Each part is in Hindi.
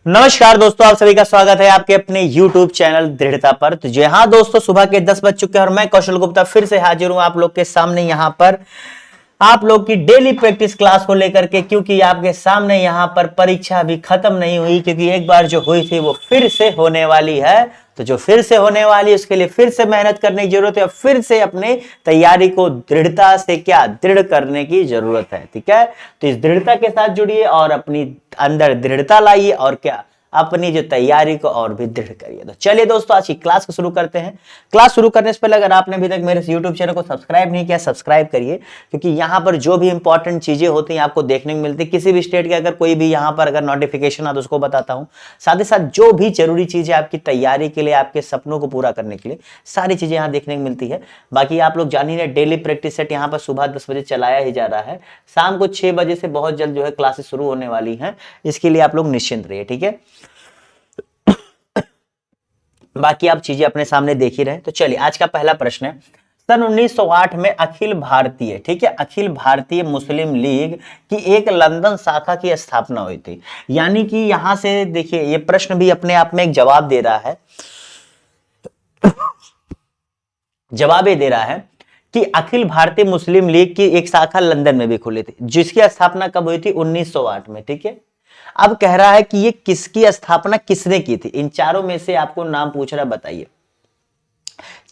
नमस्कार दोस्तों, आप सभी का स्वागत है आपके अपने YouTube चैनल दृढ़ता पर। तो जी हाँ दोस्तों, सुबह के 10 बज चुके हैं और मैं कौशल गुप्ता फिर से हाजिर हूं आप लोग के सामने यहां पर आप लोग की डेली प्रैक्टिस क्लास को लेकर के, क्योंकि आपके सामने यहां पर परीक्षा अभी खत्म नहीं हुई, क्योंकि एक बार जो हुई थी वो फिर से होने वाली है। तो जो फिर से होने वाली है उसके लिए फिर से मेहनत करने की जरूरत है, फिर से अपने तैयारी को दृढ़ता से दृढ़ करने की जरूरत है। ठीक है, तो इस दृढ़ता के साथ जुड़िए और अपनी अंदर दृढ़ता लाइए और अपनी जो तैयारी को और भी दृढ़ करिए। तो चलिए दोस्तों, आज की क्लास को शुरू करते हैं। क्लास शुरू करने से पहले अगर आपने अभी तक मेरे YouTube चैनल को सब्सक्राइब नहीं किया, सब्सक्राइब करिए, क्योंकि यहाँ पर जो भी इंपॉर्टेंट चीजें होती हैं आपको देखने को मिलती है। किसी भी स्टेट के अगर कोई भी यहाँ पर अगर नोटिफिकेशन आता है उसको बताता हूँ। साथ ही साथ जो भी जरूरी चीजें आपकी तैयारी के लिए, आपके सपनों को पूरा करने के लिए, सारी चीजें यहाँ देखने को मिलती है। बाकी आप लोग जान ही रहे, डेली प्रैक्टिस सेट यहाँ पर सुबह 10 बजे चलाया ही जा रहा है। शाम को 6 बजे से बहुत जल्द जो है क्लासेस शुरू होने वाली हैं। इसके लिए आप लोग निश्चिंत रहिए। ठीक है, बाकी आप चीजें अपने सामने देख ही रहे। तो चलिए, आज का पहला प्रश्न है, सन 1908 में अखिल भारतीय, ठीक है, अखिल भारतीय मुस्लिम लीग की एक लंदन शाखा की स्थापना हुई थी। यानी कि यहां से देखिए, ये प्रश्न भी अपने आप में एक जवाब दे रहा है, जवाब ये दे रहा है कि अखिल भारतीय मुस्लिम लीग की एक शाखा लंदन में भी खुली थी, जिसकी स्थापना कब हुई थी? 1908 में। ठीक है, अब कह रहा है कि ये किसकी स्थापना किसने की थी। इन चारों में से आपको नाम पूछ रहा है, बताइए।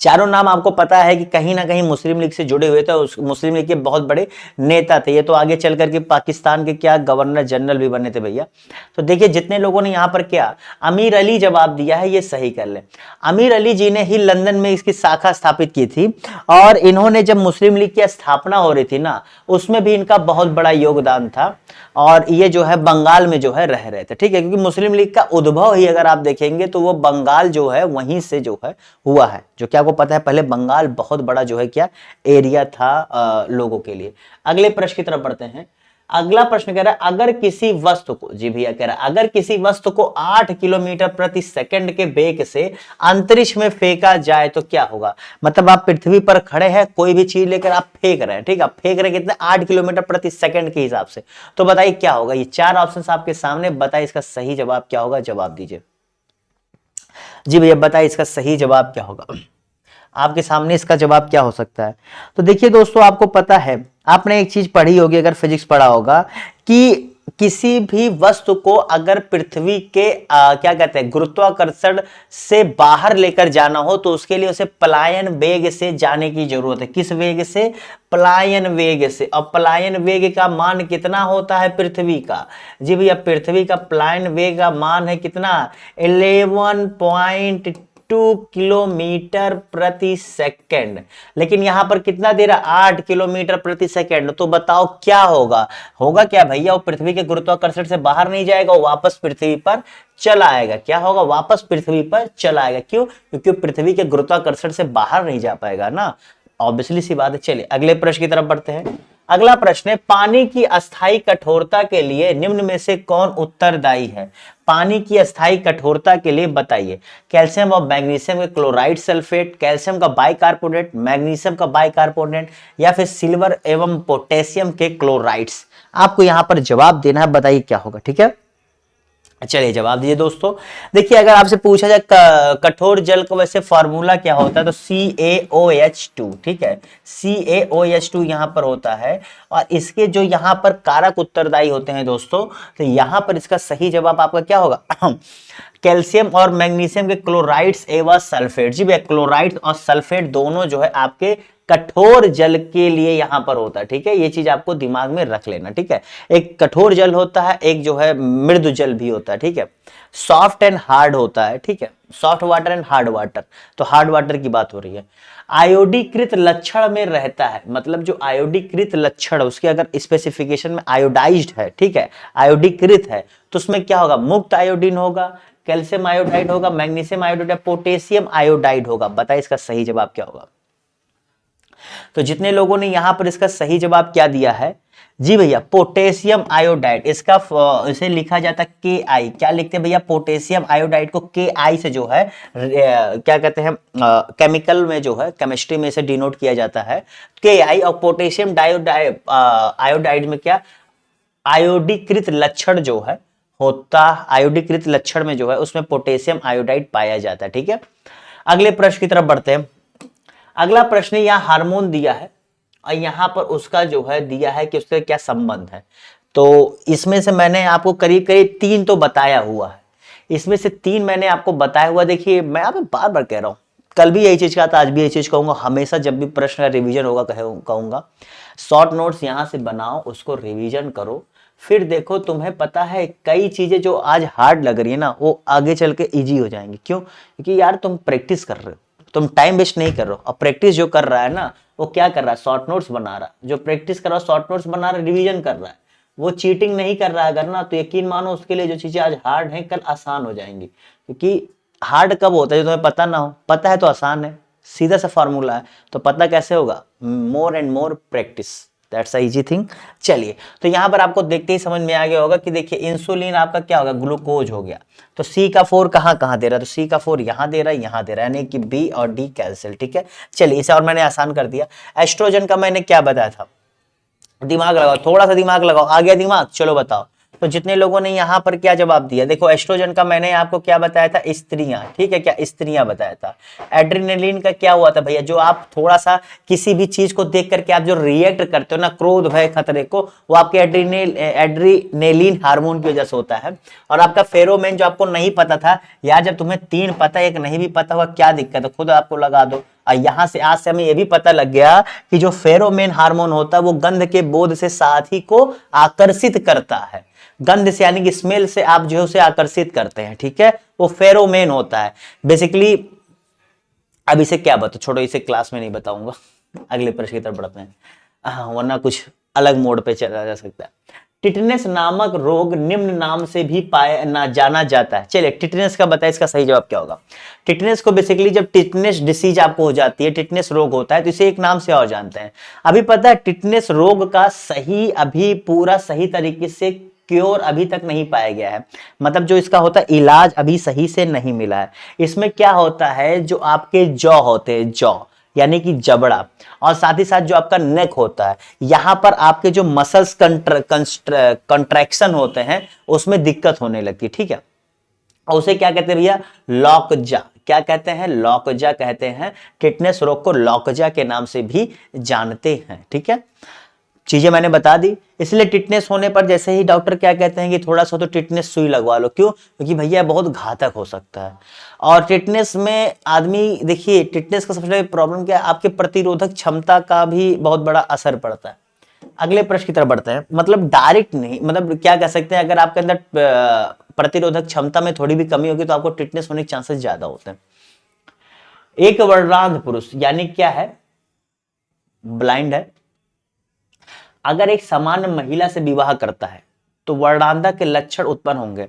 चारों नाम आपको पता है कि कहीं ना कहीं मुस्लिम लीग से जुड़े हुए थे, उस मुस्लिम लीग के बहुत बड़े नेता थे। ये तो आगे चल करके पाकिस्तान के गवर्नर जनरल भी बने थे भैया। तो देखिए, जितने लोगों ने यहाँ पर अमीर अली जवाब दिया है, ये सही कर ले। अमीर अली जी ने ही लंदन में इसकी शाखा स्थापित की थी, और इन्होंने जब मुस्लिम लीग की स्थापना हो रही थी ना, उसमें भी इनका बहुत बड़ा योगदान था। और ये जो है बंगाल में जो है रह रहे थे। ठीक है, क्योंकि मुस्लिम लीग का उद्भव ही अगर आप देखेंगे तो वो बंगाल जो है वहीं से जो है हुआ है। जो क्या आपको पता है, पहले बंगाल बहुत बड़ा जो है एरिया था लोगों के लिए। अगले प्रश्न की तरफ बढ़ते हैं। अगला प्रश्न कह रहा है, अगर किसी वस्तु को, जी भैया कह रहा है, अगर किसी वस्तु को 8 किलोमीटर प्रति सेकंड के वेग से अंतरिक्ष में फेंका जाए तो क्या होगा? मतलब आप पृथ्वी पर खड़े हैं, कोई भी चीज लेकर आप फेंक रहे हैं। ठीक है, आप फेंक रहे हैं कितने? 8 किलोमीटर प्रति सेकंड के हिसाब से। तो बताइए क्या होगा? ये 4 ऑप्शन आपके सामने, बताइए इसका सही जवाब क्या होगा? जवाब दीजिए जी भैया, बताइए इसका सही जवाब क्या होगा? आपके सामने इसका जवाब क्या हो सकता है? तो देखिए दोस्तों, आपको पता है, आपने एक चीज पढ़ी होगी, अगर फिजिक्स पढ़ा होगा, कि किसी भी वस्तु को अगर पृथ्वी के क्या कहते हैं, गुरुत्वाकर्षण से बाहर लेकर जाना हो तो उसके लिए उसे पलायन वेग से जाने की जरूरत है। किस वेग से? पलायन वेग से। और पलायन वेग का मान कितना होता है पृथ्वी का? जी भैया, पृथ्वी का पलायन वेग का मान है कितना? 11.2 किलोमीटर प्रति सेकंड। लेकिन यहां पर कितना दे रहा? 8 किलोमीटर प्रति सेकंड। तो बताओ क्या होगा? होगा क्या भैया? वो पृथ्वी के गुरुत्वाकर्षण से बाहर नहीं जाएगा, वो वापस पृथ्वी पर चला आएगा। क्या होगा? वापस पृथ्वी पर चला आएगा। क्यों? क्योंकि पृथ्वी के गुरुत्वाकर्षण से बाहर नहीं जा पाएगा ना, ऑब्वियसली सी बात है। चलिए अगले प्रश्न की तरफ बढ़ते हैं। अगला प्रश्न है, पानी की अस्थायी कठोरता के लिए निम्न में से कौन उत्तरदायी है? पानी की अस्थायी कठोरता के लिए बताइए। कैल्शियम और मैग्नीशियम के क्लोराइड सल्फेट, कैल्शियम का बाइकार्बोनेट, मैग्नीशियम का बाइकार्बोनेट, या फिर सिल्वर एवं पोटेशियम के क्लोराइड्स। आपको यहां पर जवाब देना है, बताइए क्या होगा। ठीक है, चलिए जवाब दीजिए दोस्तों। देखिए, अगर आपसे पूछा जाए कठोर जल का वैसे फॉर्मूला क्या होता है, तो CaOH2। ठीक है, CaOH2 यहां पर होता है। और इसके जो यहां पर कारक उत्तरदायी होते हैं दोस्तों, तो यहां पर इसका सही जवाब आपका क्या होगा? कैल्शियम और मैग्नीशियम के क्लोराइड्स एवं सल्फेट। जी भैया, क्लोराइड्स और सल्फेट दोनों जो है आपके कठोर जल के लिए यहां पर होता है। ठीक है, ये चीज आपको दिमाग में रख लेना। ठीक है, एक कठोर जल होता है, एक जो है मृदु जल भी होता है। ठीक है, सॉफ्ट एंड हार्ड होता है। ठीक है, soft water and hard water. तो हार्ड वाटर की बात हो रही है। आयोडीकृत लक्षण में रहता है, मतलब जो आयोडीकृत लक्षण, उसके अगर स्पेसिफिकेशन में आयोडाइज्ड है, ठीक है, आयोडीकृत है, तो उसमें क्या होगा? मुक्त आयोडीन होगा, कैल्शियम आयोडाइड होगा, मैग्नीशियम आयोडाइड, पोटेशियम आयोडाइड होगा। बताइए इसका सही जवाब क्या होगा? तो जितने लोगों ने यहां पर इसका सही जवाब क्या दिया है? जी भैया, पोटेशियम आयोडाइड। इसका इसे लिखा जाता है Ki। क्या लिखते हैं भैया? पोटेशियम आयोडाइड को Ki से जो है क्या कहते हैं, केमिकल में जो है, केमिस्ट्री में इसे डिनोट किया जाता है Ki। और पोटेशियम आयोडाइड में क्या? आयोडीकृत लक्षण जो है होता, आयोडीकृत लक्षण में जो है उसमें पोटेशियम आयोडाइड पाया जाता है। ठीक है, अगले प्रश्न की तरफ बढ़ते हैं। अगला प्रश्न यहाँ हार्मोन दिया है और यहाँ पर उसका जो है दिया है कि उसका क्या संबंध है। तो इसमें से मैंने आपको करीब करीब 3 तो बताया हुआ है, इसमें से 3 मैंने आपको बताया हुआ। देखिए मैं आपको बार बार कह रहा हूँ, कल भी यही चीज कहा था, आज भी यही चीज कहूंगा, हमेशा जब भी प्रश्न का रिवीजन होगा कहूंगा शॉर्ट नोट्स यहां से बनाओ, उसको रिवीजन करो, फिर देखो तुम्हें पता है कई चीजें जो आज हार्ड लग रही है ना वो आगे चल के इजी हो जाएंगी। क्यों? क्योंकि यार तुम प्रैक्टिस कर रहे हो, तुम टाइम वेस्ट नहीं कर रहे हो। और प्रैक्टिस जो कर रहा है ना वो क्या कर रहा है, शॉर्ट नोट्स बना रहा है। जो प्रैक्टिस कर रहा है शॉर्ट नोट्स बना रहा है, रिवीजन कर रहा है, वो चीटिंग नहीं कर रहा है अगर ना, तो यकीन मानो उसके लिए जो चीजें आज हार्ड हैं कल आसान हो जाएंगी। क्योंकि हार्ड कब होता है, जो तुम्हें पता ना हो, पता है तो आसान है, सीधा सा फॉर्मूला है, तो पता कैसे होगा, more and more practice, that's a easy thing. चलिए, तो यहां पर आपको देखते ही समझ में आ गया होगा कि देखिए इंसुलिन आपका क्या होगा, ग्लूकोज हो गया। तो सी का 4 कहां कहां दे रहा है, तो सी का 4 यहां दे रहा है, यहां दे रहा है, यानी कि बी और डी कैंसिल। ठीक है, चलिए इसे और मैंने आसान कर दिया। एस्ट्रोजन का मैंने क्या बताया था, दिमाग लगाओ, थोड़ा सा दिमाग लगाओ, आ गया दिमाग, चलो बताओ। तो जितने लोगों ने यहां पर क्या जवाब दिया, देखो एस्ट्रोजन का मैंने आपको क्या बताया था, स्त्रियां। ठीक है, क्या स्त्रियां बताया था। एड्रेनलिन का क्या हुआ था भैया, जो आप थोड़ा सा किसी भी चीज को देख करके आप जो रिएक्ट करते हो ना, क्रोध भय खतरे को, वो आपके एड्रेनलिन हार्मोन की वजह से होता है। और आपका फेरोमेन जो आपको नहीं पता था यार, जब तुम्हें 3 पता एक नहीं भी पता हुआ क्या दिक्कत है, खुद आपको लगा दो। और यहां से आज से हमें यह भी पता लग गया कि जो फेरोमेन हार्मोन होता है वो गंध के बोध से साथी को आकर्षित करता है। गंध से यानी कि स्मेल से आप जो है उसे आकर्षित करते हैं। ठीक है, वो फेरोमेन होता है बेसिकली। अब इसे क्या बता, छोड़ो, इसे क्लास में नहीं बताऊंगा, अगले प्रश्न की तरफ बढ़ते हैं, वरना कुछ अलग मोड पे चला जा सकता है। टिटनेस नामक रोग निम्न नाम से भी पाया ना जाना जाता है। चलिए टिटनेस का बताइए, इसका सही जवाब क्या होगा। टिटनेस को बेसिकली जब टिटनेस डिसीज आपको हो जाती है, टिटनेस रोग होता है, तो इसे एक नाम से और जानते हैं। अभी पता है टिटनेस रोग का सही अभी पूरा सही तरीके से क्योर अभी तक नहीं पाया गया है, मतलब जो इसका होता है इलाज अभी सही से नहीं मिला है। इसमें क्या होता है, जो आपके जॉ होते हैं, जॉ यानी कि जबड़ा, और साथ ही साथ जो आपका नेक होता है, यहां पर आपके जो मसल्स कंट्रैक्शन होते हैं उसमें दिक्कत होने लगती है। ठीक है, और उसे क्या कहते हैं भैया, लॉकजा। क्या कहते हैं, लॉकजा कहते हैं। टिटनेस रोग को लॉकजा के नाम से भी जानते हैं। ठीक है, चीजें मैंने बता दी। इसलिए टिटनेस होने पर जैसे ही डॉक्टर क्या कहते हैं कि थोड़ा सा तो टिटनेस सुई लगवा लो। क्यों? क्योंकि भैया बहुत घातक हो सकता है। और टिटनेस में आदमी, देखिए टिटनेस का सबसे बड़ी प्रॉब्लम क्या है, आपके प्रतिरोधक क्षमता का भी बहुत बड़ा असर पड़ता है। अगले प्रश्न की तरफ बढ़ते हैं। मतलब डायरेक्ट नहीं, मतलब क्या कह सकते हैं, अगर आपके अंदर प्रतिरोधक क्षमता में थोड़ी भी कमी होगी तो आपको टिटनेस होने के चांसेस ज्यादा होते हैं। एक वर्णांध पुरुष यानी क्या है, ब्लाइंड है, अगर एक सामान्य महिला से विवाह करता है तो वर्णांधा के लक्षण उत्पन्न होंगे।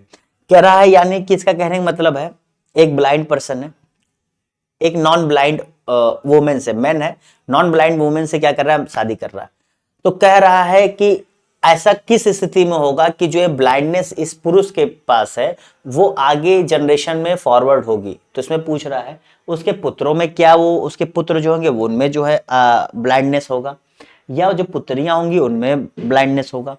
कह रहा है यानी कि इसका कहने का मतलब है, एक ब्लाइंड पर्सन है, एक नॉन ब्लाइंड वुमेन से, मैन है, नॉन ब्लाइंड वुमेन से क्या कर रहा है, शादी कर रहा है। तो कह रहा है कि ऐसा किस स्थिति में होगा कि जो ये ब्लाइंडनेस इस पुरुष के पास है वो आगे जनरेशन में फॉरवर्ड होगी। तो इसमें पूछ रहा है उसके पुत्रों में क्या वो, उसके पुत्र जो होंगे वो उनमें जो है ब्लाइंडनेस होगा, या जो पुत्रियां होंगी उनमें ब्लाइंडनेस होगा,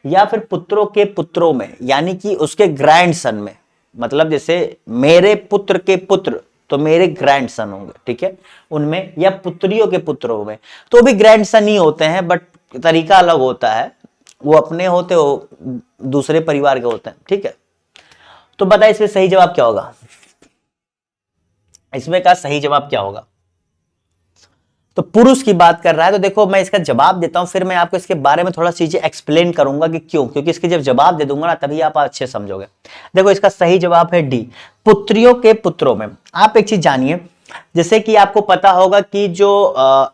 या फिर पुत्रों के पुत्रों में यानी कि उसके ग्रैंडसन में, मतलब जैसे मेरे पुत्र के पुत्र तो मेरे ग्रैंडसन होंगे। ठीक है, उनमें, या पुत्रियों के पुत्रों में, तो भी ग्रैंडसन ही होते हैं बट तरीका अलग होता है, वो अपने होते हो दूसरे परिवार के होते हैं। ठीक है, तो बताइए इसमें सही जवाब क्या होगा, इसमें का सही जवाब क्या होगा। तो पुरुष की बात कर रहा है, तो देखो मैं इसका जवाब देता हूं, फिर मैं आपको इसके बारे में थोड़ा चीजें एक्सप्लेन करूंगा कि क्यों, क्योंकि इसके जब जवाब दे दूंगा ना तभी आप अच्छे समझोगे। देखो इसका सही जवाब है डी, पुत्रियों के पुत्रों में। आप एक चीज जानिए, जैसे कि आपको पता होगा कि जो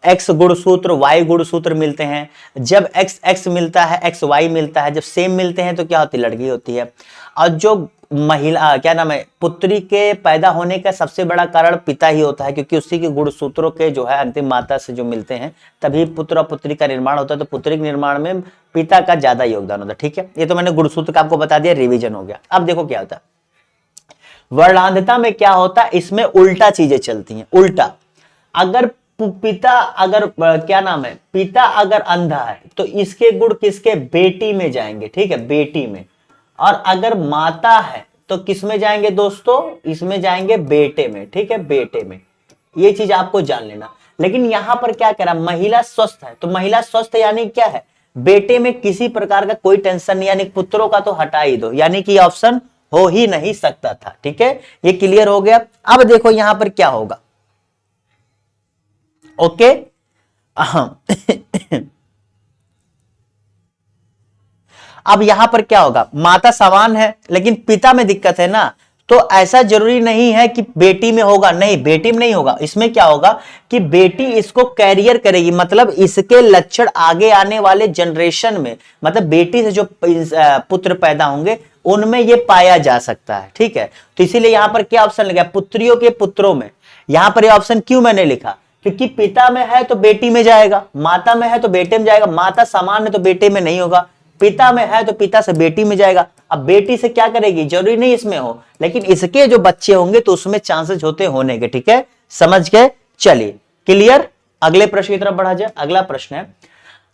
एक्स गुणसूत्र वाई गुणसूत्र मिलते हैं, जब एक्स एक्स मिलता है एक्स वाई मिलता है, जब सेम मिलते हैं तो क्या होती है, लड़की होती है। और जो महिला क्या नाम है, पुत्री के पैदा होने का सबसे बड़ा कारण पिता ही होता है, क्योंकि उसी के गुणसूत्रों के जो है अंतिम माता से जो मिलते हैं तभी पुत्र और पुत्री का निर्माण होता है। तो पुत्री के निर्माण में पिता का ज्यादा योगदान होता है। ठीक है, ये तो मैंने गुणसूत्र का आपको बता दिया, रिवीजन हो गया। अब देखो क्या होता है, वर्णांधता में क्या होता है, इसमें उल्टा चीजें चलती हैं। उल्टा, अगर पिता अगर क्या नाम है, पिता अगर अंधा है तो इसके गुण किसके, बेटी में जाएंगे। ठीक है, बेटी में। और अगर माता है तो किस में जाएंगे दोस्तों, इसमें जाएंगे बेटे में, ठीक है, बेटे में। ये चीज आपको जान लेना। लेकिन यहां पर क्या कह रहा, महिला स्वस्थ है, तो महिला स्वस्थ यानी क्या है, बेटे में किसी प्रकार का कोई टेंशन नहीं, यानी पुत्रों का तो हटा ही दो, यानी कि ऑप्शन हो ही नहीं सकता था। ठीक है, ये क्लियर हो गया। अब देखो यहां पर क्या होगा, ओके। अब यहां पर क्या होगा, माता समान है लेकिन पिता में दिक्कत है ना, तो ऐसा जरूरी नहीं है कि बेटी में होगा, नहीं बेटी में नहीं होगा। इसमें क्या होगा कि बेटी इसको कैरियर करेगी, मतलब इसके लक्षण आगे आने वाले जनरेशन में, मतलब बेटी से जो पुत्र पैदा होंगे उनमें ये पाया जा सकता है। ठीक है, तो इसीलिए यहां पर क्या ऑप्शन लगा, पुत्रियों के पुत्रों में। यहां पर ये ऑप्शन क्यों मैंने लिखा, क्योंकि पिता में है तो बेटी में जाएगा, माता में है तो बेटे में जाएगा, माता समान है तो बेटे में नहीं होगा, पिता में है तो पिता से बेटी में जाएगा। अब बेटी से क्या करेगी, जरूरी नहीं इसमें हो, लेकिन इसके जो बच्चे होंगे तो उसमें चांसेस होते होने के। ठीक है, समझ गए, चलिए क्लियर। अगले प्रश्न की तरफ बढ़ा जाए। अगला प्रश्न है,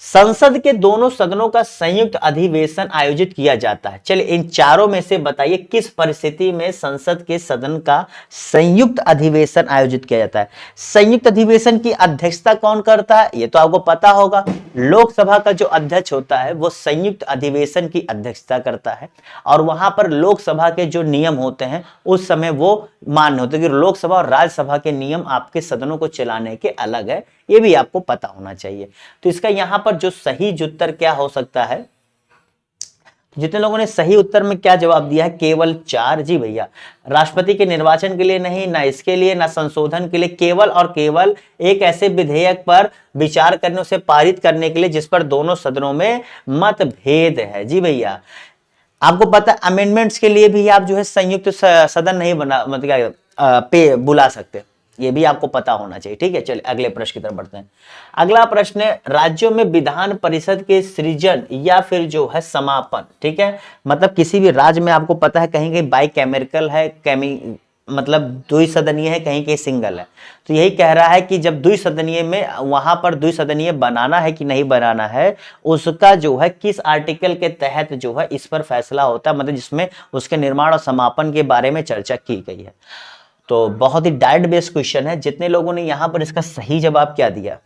संसद के दोनों सदनों का संयुक्त अधिवेशन आयोजित किया जाता है। चलिए इन चारों में से बताइए किस परिस्थिति में संसद के सदन का संयुक्त अधिवेशन आयोजित किया जाता है। संयुक्त अधिवेशन की अध्यक्षता कौन करता है, ये तो आपको पता होगा, लोकसभा का जो अध्यक्ष होता है वो संयुक्त अधिवेशन की अध्यक्षता करता है, और वहां पर लोकसभा के जो नियम होते हैं उस समय वो मान्य होते हैं, कि लोकसभा और राज्यसभा के नियम आपके सदनों को चलाने के अलग है, ये भी आपको पता होना चाहिए। तो इसका यहां पर जो सही उत्तर क्या हो सकता है, जितने लोगों ने सही उत्तर में क्या जवाब दिया है, केवल 4। जी भैया, राष्ट्रपति के निर्वाचन के लिए नहीं, ना इसके लिए, ना संशोधन के लिए, केवल और केवल एक ऐसे विधेयक पर विचार करने, उसे पारित करने के लिए जिस पर दोनों सदनों में मतभेद है। जी भैया, आपको पता है अमेंडमेंट्स के लिए भी आप जो है संयुक्त सदन नहीं बना, मतलब पे बुला सकते, ये भी आपको पता होना चाहिए। ठीक है, चलिए अगले प्रश्न की तरफ बढ़ते हैं। अगला प्रश्न है, राज्यों में विधान परिषद के सृजन या फिर जो है समापन। ठीक है, मतलब किसी भी राज्य में आपको पता है कहीं कहीं बाइकैमेरिकल है, मतलब द्विसदनीय है, कहीं कहीं सिंगल है, तो यही कह रहा है कि जब द्विसदनीय में, वहां पर द्विसदनीय बनाना है कि नहीं बनाना है, उसका जो है किस आर्टिकल के तहत जो है इस पर फैसला होता है, मतलब जिसमें उसके निर्माण और समापन के बारे में चर्चा की गई है। तो बहुत ही डायरेक्ट बेस्ड क्वेश्चन है। जितने लोगों ने यहां पर इसका सही जवाब क्या दिया,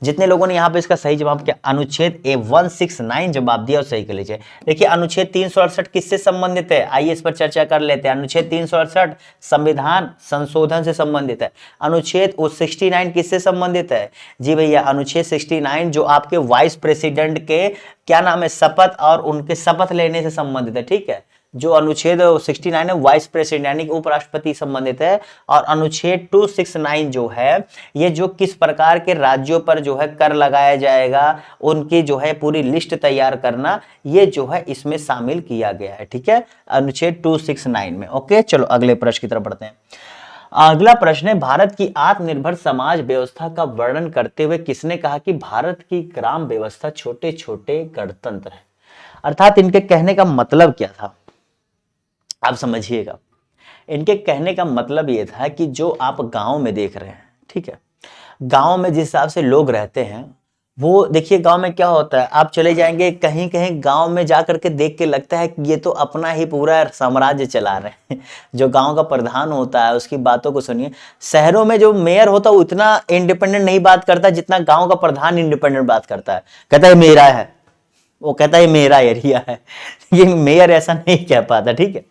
जितने लोगों ने यहां पर इसका सही जवाब क्या, अनुच्छेद A169 जवाब दिया और सही कर लीजिए। देखिए अनुच्छेद 368 किससे संबंधित है, आइए इस पर चर्चा कर लेते हैं। अनुच्छेद 368 संविधान संशोधन से संबंधित है। अनुच्छेद 69 किससे संबंधित है, जी भैया अनुच्छेद 69 जो आपके वाइस प्रेसिडेंट के क्या नाम है, शपथ और उनके शपथ लेने से संबंधित है। ठीक है, जो अनुच्छेद 69 है वाइस प्रेसिडेंट यानी कि उपराष्ट्रपति संबंधित है, और अनुच्छेद 269 जो है ये जो किस प्रकार के राज्यों पर जो है कर लगाया जाएगा उनकी जो है पूरी लिस्ट तैयार करना, ये जो है इसमें शामिल किया गया है। ठीक है, अनुच्छेद 269 में। ओके, चलो अगले प्रश्न की तरफ बढ़ते हैं। अगला प्रश्न है, भारत की आत्मनिर्भर समाज व्यवस्था का वर्णन करते हुए किसने कहा कि भारत की ग्राम व्यवस्था छोटे छोटे गणतंत्र है। अर्थात इनके कहने का मतलब क्या था, आप समझिएगा। इनके कहने का मतलब ये था कि जो आप गांव में देख रहे हैं, ठीक है, गांव में जिस हिसाब से लोग रहते हैं वो देखिए, गांव में क्या होता है, आप चले जाएंगे कहीं कहीं गांव में जाकर के देख के लगता है कि ये तो अपना ही पूरा साम्राज्य चला रहे हैं। जो गांव का प्रधान होता है उसकी बातों को सुनिए। शहरों में जो मेयर होता है वो इतना इंडिपेंडेंट नहीं बात करता जितना गाँव का प्रधान इंडिपेंडेंट बात करता है, कहता है मेरा है, वो कहता है मेरा एरिया है। ये मेयर ऐसा नहीं कह पाता। ठीक है,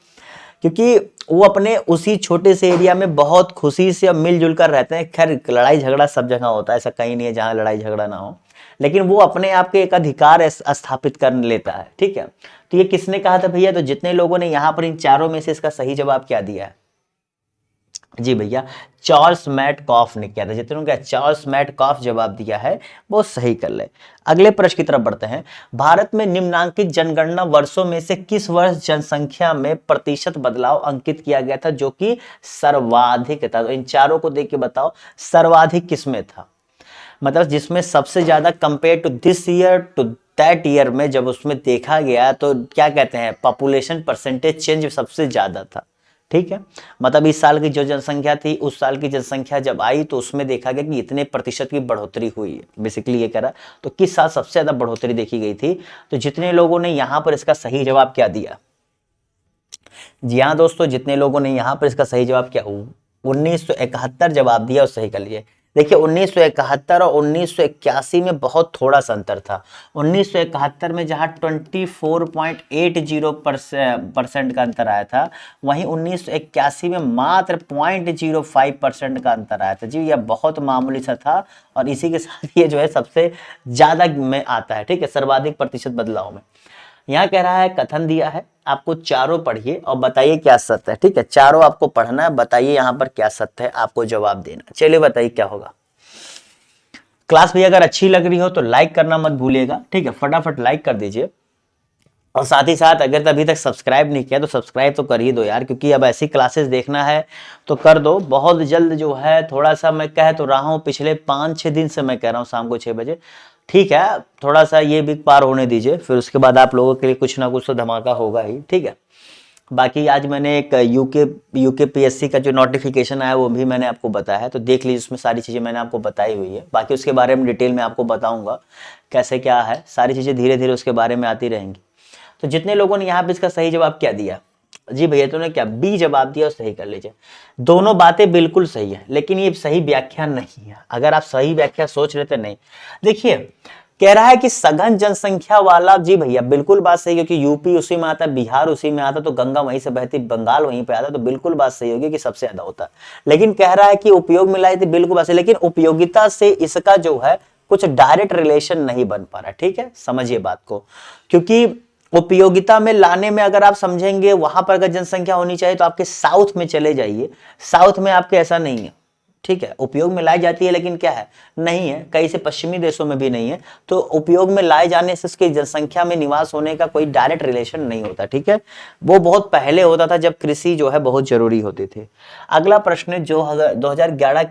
क्योंकि वो अपने उसी छोटे से एरिया में बहुत खुशी से और मिलजुल कर रहते हैं। खैर लड़ाई झगड़ा सब जगह होता है, ऐसा कहीं नहीं है जहां लड़ाई झगड़ा ना हो, लेकिन वो अपने आप के एक अधिकार स्थापित कर लेता है। ठीक है, तो ये किसने कहा था भैया, तो जितने लोगों ने यहां पर इन चारों में से इसका सही जवाब क्या दिया है, जी भैया चार्ल्स मैटकॉफ ने किया था। जितने लोगों ने चार्ल्स मैटकॉफ जवाब दिया है वो सही कर ले। अगले प्रश्न की तरफ बढ़ते हैं। भारत में निम्नांकित जनगणना वर्षों में से किस वर्ष जनसंख्या में प्रतिशत बदलाव अंकित किया गया था जो कि सर्वाधिक था। तो इन चारों को देख के बताओ सर्वाधिक किसमें था, मतलब जिसमें सबसे ज्यादा compare to this year to that year में जब उसमें देखा गया तो क्या कहते हैं पॉपुलेशन परसेंटेज चेंज सबसे ज्यादा था। ठीक है, मतलब इस साल की जो जनसंख्या थी उस साल की जनसंख्या जब आई तो उसमें देखा गया कि इतने प्रतिशत की बढ़ोतरी हुई है, बेसिकली ये कह रहा। तो किस साल सबसे ज्यादा बढ़ोतरी देखी गई थी? तो जितने लोगों ने यहां पर इसका सही जवाब क्या दिया, जी हाँ दोस्तों, जितने लोगों ने यहाँ पर इसका सही जवाब क्या 1971 जवाब दिया, उस सही कर लिए। देखिए 1971 और 1981 में बहुत थोड़ा सा अंतर था। 1971 में जहाँ 24.80% का अंतर आया था, वहीं 1981 में मात्र 0.05% का अंतर आया था। जी यह बहुत मामूली सा था, और इसी के साथ ये जो है सबसे ज्यादा में आता है, ठीक है, सर्वाधिक प्रतिशत बदलाव में। यहाँ कह रहा है कथन दिया है, आपको चारों पढ़िए और बताइए क्या सत्य है, ठीक है, चारों आपको पढ़ना है, बताइए यहाँ पर क्या सत्य है, आपको जवाब देना। चलिए बताइए क्या होगा। क्लास भी अगर अच्छी लग रही हो तो लाइक करना मत भूलिएगा, ठीक है, फटाफट लाइक कर दीजिए। और साथ ही साथ अगर अभी तक सब्सक्राइब नहीं किया तो सब्सक्राइब तो कर ही दो यार, क्योंकि अब ऐसी क्लासेस देखना है तो कर दो। बहुत जल्द जो है, थोड़ा सा मैं कह तो रहा हूँ, पिछले 5-6 दिन से मैं कह रहा हूँ शाम को 6 बजे, ठीक है, थोड़ा सा ये भी पार होने दीजिए, फिर उसके बाद आप लोगों के लिए कुछ ना कुछ तो धमाका होगा ही, ठीक है। बाकी आज मैंने एक यूके पीएससी का जो नोटिफिकेशन आया वो भी मैंने आपको बताया है, तो देख लीजिए, उसमें सारी चीज़ें मैंने आपको बताई हुई है। बाकी उसके बारे में डिटेल में आपको बताऊंगा कैसे क्या है, सारी चीज़ें धीरे धीरे उसके बारे में आती रहेंगी। तो जितने लोगों ने यहाँ पे इसका सही जवाब क्या दिया, जी भैया तूने क्या बी जवाब दिया, सही कर लीजिए। दोनों बातें बिल्कुल सही है, लेकिन ये सही व्याख्या नहीं है। अगर आप सही व्याख्या सोच रहे थे, नहीं, देखिए कह रहा है कि सघन जनसंख्या वाला, जी भैया बिल्कुल बात सही, क्योंकि यूपी उसी में आता, बिहार उसी में आता, तो गंगा वहीं से बहती, बंगाल वहीं पे आता, तो बिल्कुल बात सही होगी कि सबसे ज्यादा होता। लेकिन कह रहा है कि उपयोग में लाई थी, बिल्कुल बात सही, लेकिन उपयोगिता से इसका जो है कुछ डायरेक्ट रिलेशन नहीं बन पा रहा, ठीक है, समझिए बात को। क्योंकि उपयोगिता में लाने में अगर आप समझेंगे, वहां पर अगर जनसंख्या होनी चाहिए तो आपके साउथ में चले जाइए, साउथ में आपके ऐसा नहीं है, ठीक है, उपयोग में लाई जाती है, लेकिन क्या है, नहीं है, कई से पश्चिमी देशों में भी नहीं है। तो उपयोग में लाए जाने से उसकी जनसंख्या में निवास होने का कोई डायरेक्ट रिलेशन नहीं होता, ठीक है, वो बहुत पहले होता था जब कृषि जो है बहुत जरूरी होती थी। अगला प्रश्न, जो 2011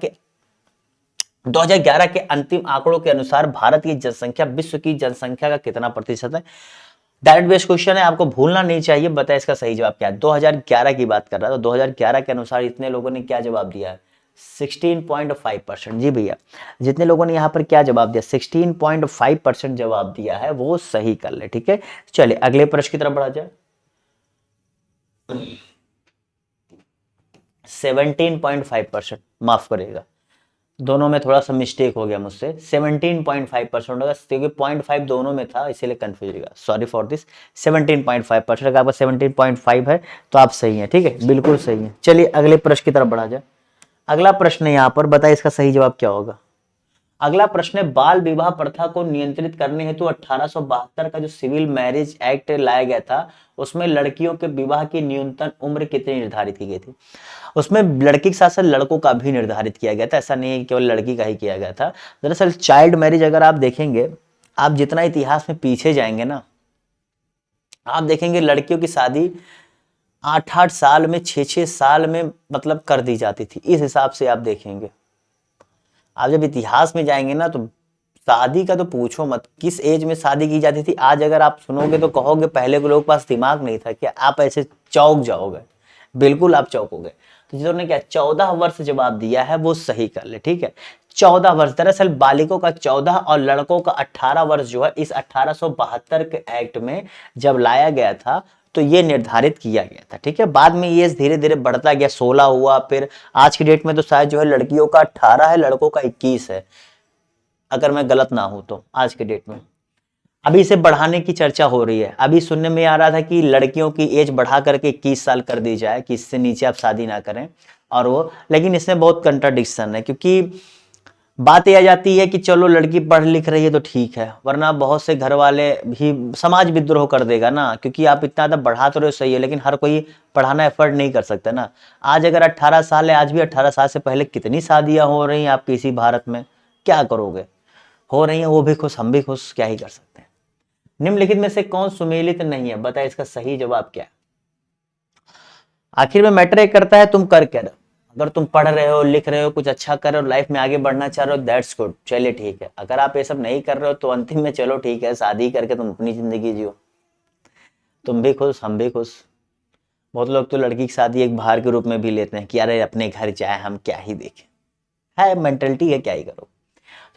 के अंतिम आंकड़ों के अनुसार भारत की जनसंख्या विश्व की जनसंख्या का कितना प्रतिशत है? डायरेक्ट बेस्ड क्वेश्चन है, आपको भूलना नहीं चाहिए। बताए इसका सही जवाब क्या है। 2011 की बात कर रहा था, तो 2011 के अनुसार इतने लोगों ने क्या जवाब दिया है, 16.5%। जी भैया, जितने लोगों ने यहाँ पर क्या जवाब दिया, 16.5% जवाब दिया है, वो सही कर ले, ठीक है। चलिए अगले प्रश्न की तरफ बढ़ा जाए। 17.5%, माफ करिएगा, दोनों में थोड़ा सा मिस्टेक हो गया मुझसे, 17.5% होगा, क्योंकि 0.5 दोनों में था, इसीलिए कंफ्यूज होगा, सॉरी फॉर दिस। 17.5%, अगर आपका 17.5 है तो आप सही हैं, ठीक है, बिल्कुल सही है। चलिए अगले प्रश्न की तरफ बढ़ा जाए। अगला प्रश्न है यहाँ पर, बताइए इसका सही जवाब क्या होगा। अगला प्रश्न है, बाल विवाह प्रथा को नियंत्रित करने हेतु 1872 का जो सिविल मैरिज एक्ट लाया गया था, उसमें लड़कियों के विवाह की न्यूनतम उम्र कितनी निर्धारित की गई थी? उसमें लड़की के साथ साथ लड़कों का भी निर्धारित किया गया था, ऐसा नहीं है कि केवल लड़की का ही किया गया था। दरअसल चाइल्ड मैरिज अगर आप देखेंगे, आप जितना इतिहास में पीछे जाएंगे ना, आप देखेंगे लड़कियों की शादी 8-8 साल में, 6-6 साल में मतलब कर दी जाती थी। इस हिसाब से आप देखेंगे, आप जब इतिहास में जाएंगे ना, तो शादी का तो पूछो मत, किस एज में शादी की जाती थी। आज अगर आप सुनोगे तो कहोगे पहले के लोगों के पास दिमाग नहीं था क्या, आप ऐसे चौंक जाओगे, बिल्कुल आप चौंकोगे। तो जिन्होंने क्या 14 वर्ष जवाब दिया है वो सही कर ले, ठीक है, 14 वर्ष। दरअसल बालिकों का 14 और लड़कों का 18 वर्ष जो है इस 1872 के एक्ट में जब लाया गया था तो ये निर्धारित किया गया था, ठीक है। बाद में ये धीरे धीरे बढ़ता गया, 16 हुआ, फिर आज की डेट में तो शायद जो है लड़कियों का 18 है, लड़कों का 21 है, अगर मैं गलत ना हूं तो आज के डेट में। अभी इसे बढ़ाने की चर्चा हो रही है, अभी सुनने में आ रहा था कि लड़कियों की एज बढ़ा करके 21 साल कर दी जाए, कि इससे नीचे आप शादी ना करें, और वो, लेकिन इसमें बहुत कंट्राडिक्शन है, क्योंकि बात यह आ जाती है कि चलो लड़की पढ़ लिख रही है तो ठीक है, वरना बहुत से घर वाले भी समाज विद्रोह कर देगा ना, क्योंकि आप इतना ज्यादा बढ़ा तो रहे हो, सही है, लेकिन हर कोई पढ़ाना एफर्ट नहीं कर सकता ना। आज अगर 18 साल है, आज भी 18 साल से पहले कितनी शादियां हो रही हैं आपकी इसी भारत में, क्या करोगे, हो रही हैं, वो भी खुश, हम भी खुश, क्या ही कर सकते हैं। निम्नलिखित में से कौन सुमेलित नहीं है, बताए इसका सही जवाब क्या है। आखिर में मैटर ये करता है तुम कर क्या रहे हो। अगर तुम पढ़ रहे हो, लिख रहे हो, कुछ अच्छा कर रहे हो, लाइफ में आगे बढ़ना चाह रहे हो, दैट्स गुड, चलिए ठीक है। अगर आप ये सब नहीं कर रहे हो तो अंतिम में चलो ठीक है, शादी करके तुम अपनी जिंदगी जियो, तुम भी खुश हम भी खुश। बहुत लोग तो लड़की की शादी एक भार के रूप में भी लेते हैं कि अरे अपने घर जाए, हम क्या ही देखें, है मेंटलिटी है, क्या ही करो।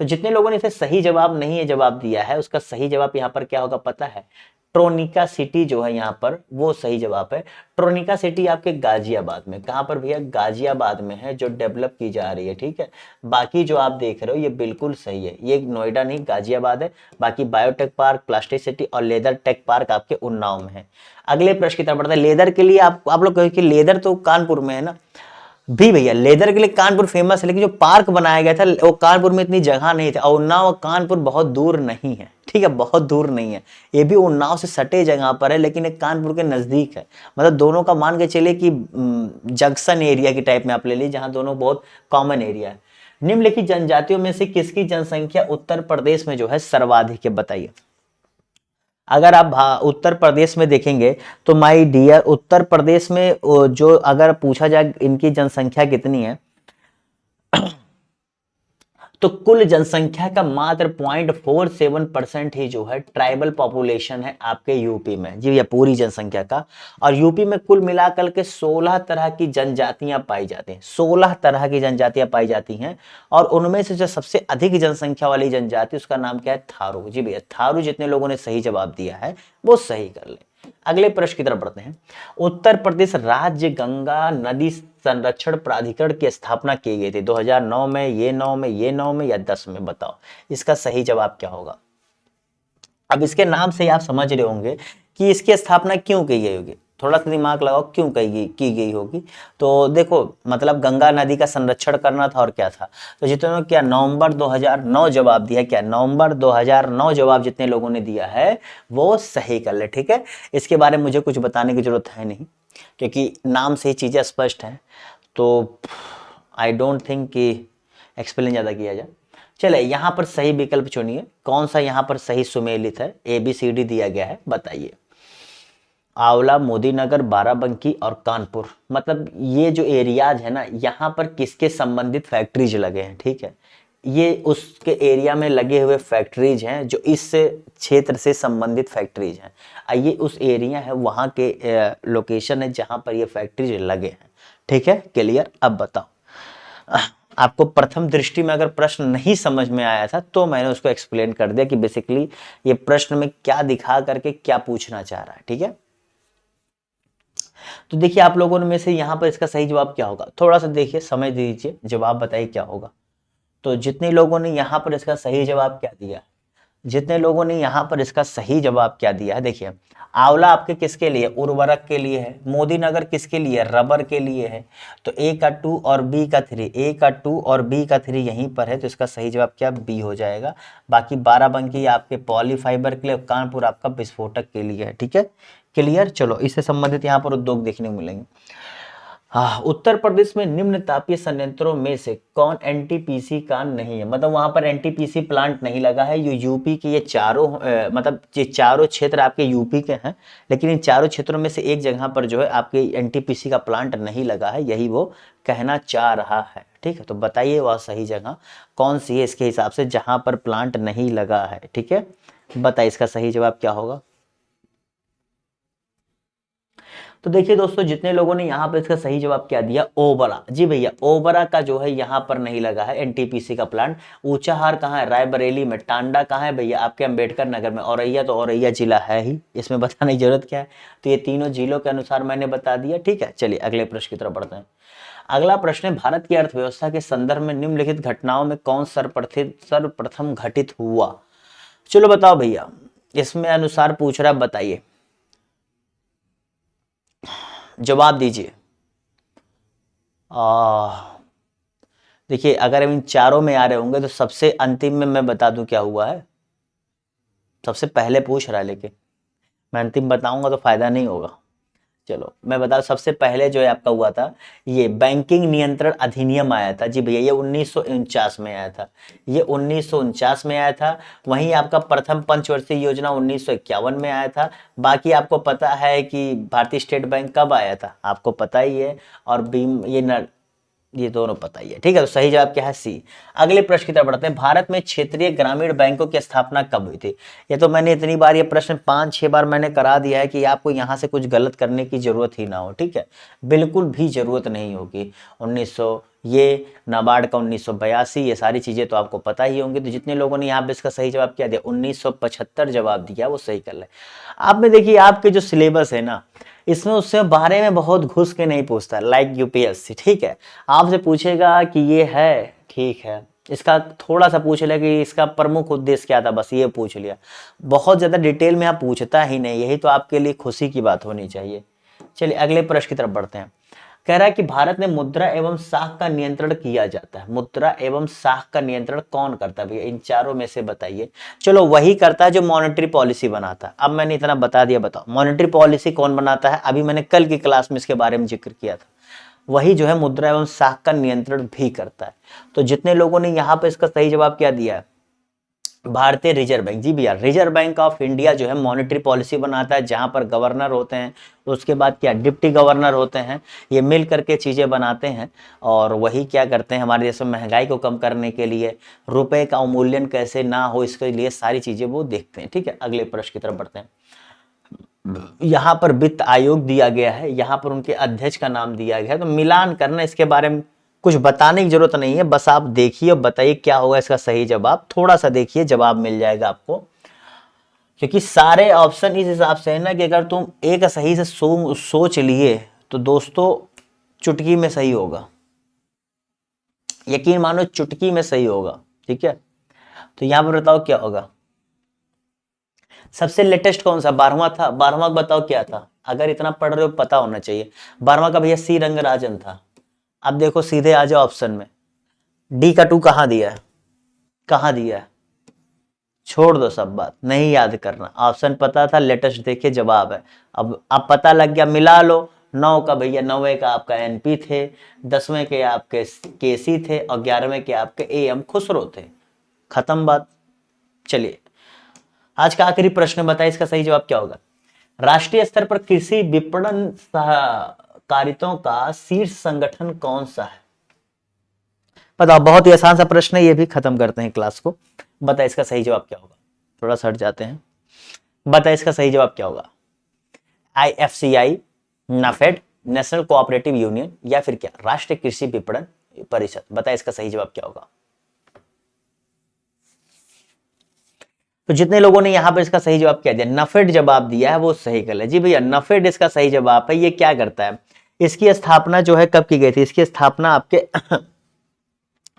तो जितने लोगों ने इसे सही जवाब नहीं है जवाब दिया है, उसका सही जवाब यहाँ पर क्या होगा पता है, ट्रोनिका सिटी जो है यहाँ पर वो सही जवाब है। ट्रोनिका सिटी आपके गाजियाबाद में, कहाँ पर भैया, गाजियाबाद में है, जो डेवलप की जा रही है, ठीक है। बाकी जो आप देख रहे हो ये बिल्कुल सही है, ये नोएडा नहीं गाजियाबाद है। बाकी बायोटेक पार्क, प्लास्टिक सिटी और लेदर टेक पार्क आपके उन्नाव में है। अगले प्रश्न की तरफ बढ़ते हैं। लेदर के लिए आप लोग कहें कि लेदर तो कानपुर में है ना भी भैया, लेदर के लिए कानपुर फेमस है, लेकिन जो पार्क बनाया गया था वो कानपुर में इतनी जगह नहीं थी, और उन्नाव और कानपुर बहुत दूर नहीं है, ठीक है, बहुत दूर नहीं है। ये भी उन्नाव से सटे जगह पर है, लेकिन एक कानपुर के नजदीक है। मतलब दोनों का मान के चले कि जंक्शन एरिया की टाइप में आप ले लीजिए, जहां दोनों बहुत कॉमन एरिया है। निम्नलिखित जनजातियों में से किसकी जनसंख्या उत्तर प्रदेश में जो है सर्वाधिक है, बताइए। अगर आप उत्तर प्रदेश में देखेंगे तो माय डियर, उत्तर प्रदेश में जो अगर पूछा जाए इनकी जनसंख्या कितनी है, तो कुल जनसंख्या का मात्र 0.47% ही जो है ट्राइबल पॉपुलेशन है आपके यूपी में जी, या पूरी जनसंख्या का। और यूपी में कुल मिलाकर के 16 तरह की जनजातियां पाई जाती हैं, 16 तरह की जनजातियां पाई जाती हैं। और उनमें से जो सबसे अधिक जनसंख्या वाली जनजाति, उसका नाम क्या है, थारू। जी भैया, थारू। जितने लोगों ने सही जवाब दिया है वो सही कर ले। अगले प्रश्न की तरफ बढ़ते हैं। उत्तर प्रदेश राज्य गंगा नदी संरक्षण प्राधिकरण की स्थापना की गई थी 2009 में, ये 9 में, ये 9 में या 10 में, बताओ इसका सही जवाब क्या होगा। अब इसके नाम से आप समझ रहे होंगे कि इसकी स्थापना क्यों की गई होगी, थोड़ा सा दिमाग लगाओ, क्यों की गई होगी। तो देखो, मतलब गंगा नदी का संरक्षण करना था और क्या था। तो जितने क्या नवंबर 2009 जवाब दिया, क्या नवंबर 2009 जवाब जितने लोगों ने दिया है वो सही कर ले, ठीक है। इसके बारे में मुझे कुछ बताने की जरूरत है नहीं, क्योंकि नाम से ही चीजें स्पष्ट हैं। तो आई डोंट थिंक कि एक्सप्लेन ज्यादा किया जाए। चले यहाँ पर सही विकल्प चुनिए, कौन सा यहाँ पर सही सुमेलित है, ABCD दिया गया है, बताइए। आंवला, मोदीनगर, बाराबंकी और कानपुर, मतलब ये जो एरियाज है ना, यहाँ पर किसके संबंधित फैक्ट्रीज लगे हैं, ठीक है। ये उसके एरिया में लगे हुए फैक्ट्रीज हैं जो इस क्षेत्र से संबंधित फैक्ट्रीज हैं। ये उस एरिया है, वहाँ के लोकेशन है जहाँ पर ये फैक्ट्रीज लगे हैं, ठीक है, क्लियर। अब बताओ, आपको प्रथम दृष्टि में अगर प्रश्न नहीं समझ में आया था तो मैंने उसको एक्सप्लेन कर दिया कि बेसिकली ये प्रश्न में क्या दिखा करके क्या पूछना चाह रहा है, ठीक है। तो देखिए, आप लोगों में से यहाँ पर इसका सही जवाब क्या होगा, थोड़ा सा देखिए, समझ दीजिए, जवाब बताइए क्या होगा। तो जितने लोगों ने यहाँ पर इसका सही जवाब क्या दिया, जितने लोगों ने यहाँ पर इसका सही जवाब क्या दिया है, देखिए, आंवला आपके किसके लिए, उर्वरक के लिए है। मोदीनगर किसके लिए, रबर के लिए है। तो A का 2 और B का 3, A का 2 और B का 3 यहीं पर है, तो इसका सही जवाब क्या, B हो जाएगा। बाकी बाराबंकी आपके पॉलीफाइबर के लिए, कानपुर आपका विस्फोटक के लिए है, ठीक है, क्लियर। चलो, इससे संबंधित यहाँ पर उद्योग देखने को मिलेंगे। हाँ, उत्तर प्रदेश में निम्न तापीय संयंत्रों में से कौन एनटीपीसी का नहीं है, मतलब वहां पर एनटीपीसी प्लांट नहीं लगा है। ये यूपी के ये चारों मतलब ये चारों क्षेत्र आपके यूपी के हैं, लेकिन इन चारों क्षेत्रों में से एक जगह पर जो है आपके एनटीपीसी का प्लांट नहीं लगा है, यही वो कहना चाह रहा है, ठीक है। तो बताइए वह सही जगह कौन सी है इसके हिसाब से जहां पर प्लांट नहीं लगा है, ठीक है। बताइए इसका सही जवाब क्या होगा। तो देखिए दोस्तों, जितने लोगों ने यहाँ पर इसका सही जवाब क्या दिया, ओबरा। जी भैया, ओबरा का जो है यहाँ पर नहीं लगा है एनटीपीसी का प्लांट। ऊंचाहार कहाँ है, रायबरेली में। टांडा कहाँ है भैया, आपके अंबेडकर नगर में। औरैया तो औरैया जिला है ही, इसमें बताने की जरूरत क्या है। तो ये तीनों जिलों के अनुसार मैंने बता दिया, ठीक है। चलिए अगले प्रश्न की तरफ बढ़ते हैं। अगला प्रश्न है, भारत की अर्थव्यवस्था के संदर्भ में निम्नलिखित घटनाओं में कौन सर्वप्रथम घटित हुआ। चलो बताओ भैया, इसमें अनुसार पूछ रहा, बताइए, जवाब दीजिए। देखिए, अगर इन चारों में आ रहे होंगे तो सबसे अंतिम में मैं बता दूं क्या हुआ है। सबसे पहले पूछ रहा है, लेकिन मैं अंतिम बताऊंगा तो फायदा नहीं होगा। चलो मैं बता, सबसे पहले जो है आपका हुआ था, ये बैंकिंग नियंत्रण अधिनियम आया था। जी भैया, ये 1949 में आया था, ये 1949 में आया था। वहीं आपका प्रथम पंचवर्षीय योजना 1951 में आया था। बाकी आपको पता है कि भारतीय स्टेट बैंक कब आया था, आपको पता ही है। और बीम ये ये दोनों पता ही है, ठीक है। तो सही जवाब क्या है? सी। अगले प्रश्न की तरफ बढ़ते हैं। भारत में क्षेत्रीय ग्रामीण बैंकों की स्थापना कब हुई थी? ये तो मैंने इतनी बार ये प्रश्न 5-6 बार मैंने करा दिया है कि आपको यहाँ से कुछ गलत करने की जरूरत ही ना हो, ठीक है, बिल्कुल भी जरूरत नहीं होगी। 1900 ये नाबार्ड का 1982, ये सारी चीजें तो आपको पता ही होंगी। तो जितने लोगों ने यहाँ पे इसका सही जवाब क्या दिया, 1975 जवाब दिया, वो सही कर ले। आप में देखिए आपके जो सिलेबस है ना, इसमें उससे बारे में बहुत घुस के नहीं पूछता, लाइक यूपीएससी, ठीक है। आपसे पूछेगा कि ये है, ठीक है, इसका थोड़ा सा पूछ लिया कि इसका प्रमुख उद्देश्य क्या था, बस ये पूछ लिया। बहुत ज्यादा डिटेल में आप पूछता ही नहीं, यही तो आपके लिए खुशी की बात होनी चाहिए। चलिए अगले प्रश्न की तरफ बढ़ते हैं। कह रहा है कि भारत में मुद्रा एवं साख का नियंत्रण किया जाता है। मुद्रा एवं साख का नियंत्रण कौन करता है भैया? इन चारों में से बताइए। चलो वही करता है जो मॉनेटरी पॉलिसी बनाता है। अब मैंने इतना बता दिया, बताओ मॉनेटरी पॉलिसी कौन बनाता है? अभी मैंने कल की क्लास में इसके बारे में जिक्र किया था। वही जो है मुद्रा एवं साख का नियंत्रण भी करता है। तो जितने लोगों ने यहाँ पे इसका सही जवाब क्या दिया है, भारतीय रिजर्व बैंक, जी भैया, रिजर्व बैंक ऑफ इंडिया जो है मॉनेटरी पॉलिसी बनाता है, जहां पर गवर्नर होते हैं, उसके बाद क्या डिप्टी गवर्नर होते हैं, ये मिल करके चीजें बनाते हैं। और वही क्या करते हैं, हमारे देश में महंगाई को कम करने के लिए, रुपए का अवमूल्यन कैसे ना हो, इसके लिए सारी चीजें वो देखते हैं, ठीक है। अगले प्रश्न की तरफ बढ़ते हैं। यहाँ पर वित्त आयोग दिया गया है, यहाँ पर उनके अध्यक्ष का नाम दिया गया है। तो मिलान करना, इसके बारे में कुछ बताने की जरूरत नहीं है, बस आप देखिए और बताइए क्या होगा इसका सही जवाब। थोड़ा सा देखिए, जवाब मिल जाएगा आपको, क्योंकि सारे ऑप्शन इस हिसाब से है ना कि अगर तुम एक सही से सोच लिए तो दोस्तों चुटकी में सही होगा, यकीन मानो चुटकी में सही होगा, ठीक है। तो यहां पर बताओ क्या होगा। सबसे लेटेस्ट कौन सा? 12वां था। 12वां बताओ क्या था? अगर इतना पढ़ रहे हो पता होना चाहिए। 12वां का भैया सी रंगराजन था। अब देखो सीधे आ जाओ ऑप्शन में, डी का 2 कहां दिया है? कहां दिया है? छोड़ दो सब बात, नहीं याद करना, ऑप्शन पता था, लेटेस्ट देखिए जवाब है। अब पता लग गया, मिला लो। 9 का भैया, 9वें का आपका एनपी थे, 10वें के आपके केसी थे, और 11वें के आपके एम खुसरो थे। खत्म बात। चलिए आज का आखिरी प्रश्न बताइए, इसका सही जवाब क्या होगा। राष्ट्रीय स्तर पर कृषि विपणन सहकारिताओं का शीर्ष संगठन कौन सा है? बताओ, बहुत ही आसान सा प्रश्न है, ये भी खत्म करते हैं क्लास को। बता इसका सही जवाब क्या होगा। थोड़ा सा हट जाते हैं। बता इसका सही जवाब क्या होगा। IFCI, NAFED, national cooperative union, या फिर क्या राष्ट्रीय कृषि विपणन परिषद? बता इसका सही जवाब क्या होगा। तो जितने लोगों ने यहां पर इसका सही जवाब क्या दिया, नफेड जवाब दिया है, वो सही कर ले। जी भैया, नफेड इसका सही जवाब है। ये क्या करता है, इसकी स्थापना जो है कब की गई थी? इसकी स्थापना आपके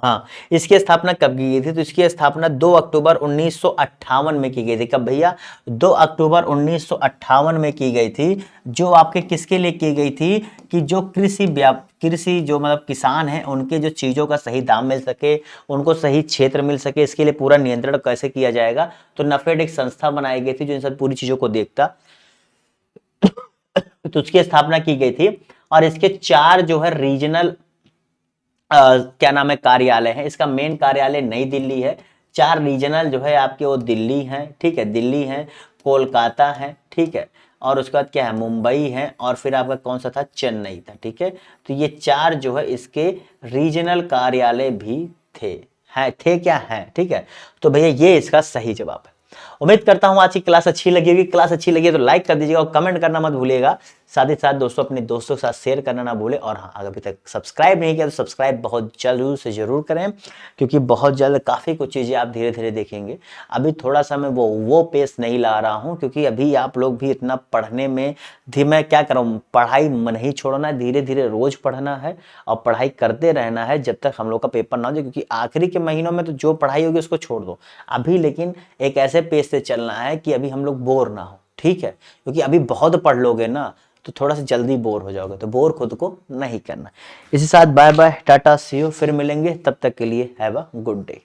हाँ, इसकी स्थापना कब की गई थी? तो इसकी स्थापना 2 अक्टूबर 1958 में की गई थी। कब भैया? 2 अक्टूबर 1958 में की गई थी। जो आपके किसके लिए की गई थी कि जो कृषि जो मतलब किसान हैं, उनके जो चीजों का सही दाम मिल सके, उनको सही क्षेत्र मिल सके, इसके लिए पूरा नियंत्रण कैसे किया जाएगा। तो नफेड एक संस्था बनाई गई थी जो इन सब पूरी चीजों को देखता। तो उसकी स्थापना की गई थी, और इसके 4 जो है रीजनल क्या नाम है कार्यालय है। इसका मेन कार्यालय नई दिल्ली है। 4 रीजनल जो है आपके वो दिल्ली हैं, ठीक है, दिल्ली है, कोलकाता है, ठीक है, और उसके बाद क्या है, मुंबई है, और फिर आपका कौन सा था, चेन्नई था, ठीक है। तो ये 4 जो है इसके रीजनल कार्यालय भी थे क्या है, ठीक है। तो भैया ये इसका सही जवाब है। उम्मीद करता हूं आज की क्लास अच्छी लगी होगी। क्लास अच्छी लगी है तो लाइक कर दीजिएगा और कमेंट करना मत भूलिएगा। साथ ही साथ दोस्तों अपने दोस्तों के साथ शेयर करना ना भूलें। और हाँ, अगर अभी तक सब्सक्राइब नहीं किया तो सब्सक्राइब बहुत जल्द से जरूर करें, क्योंकि बहुत जल्द काफ़ी कुछ चीज़ें आप धीरे धीरे देखेंगे। अभी थोड़ा सा मैं वो पेस नहीं ला रहा हूँ, क्योंकि अभी आप लोग भी इतना पढ़ने में मैं क्या करूँ, पढ़ाई नहीं छोड़ना है, धीरे धीरे रोज पढ़ना है और पढ़ाई करते रहना है जब तक हम लोग का पेपर ना हो जाए। क्योंकि आखिरी के महीनों में तो जो पढ़ाई होगी उसको छोड़ दो अभी, लेकिन एक ऐसे पेस से चलना है कि अभी हम लोग बोर ना हो, ठीक है। क्योंकि अभी बहुत पढ़ लोगे ना तो थोड़ा सा जल्दी बोर हो जाओगे, तो बोर खुद को नहीं करना। इसी साथ bye bye, tata, see you, फिर मिलेंगे, तब तक के लिए हैव अ गुड डे।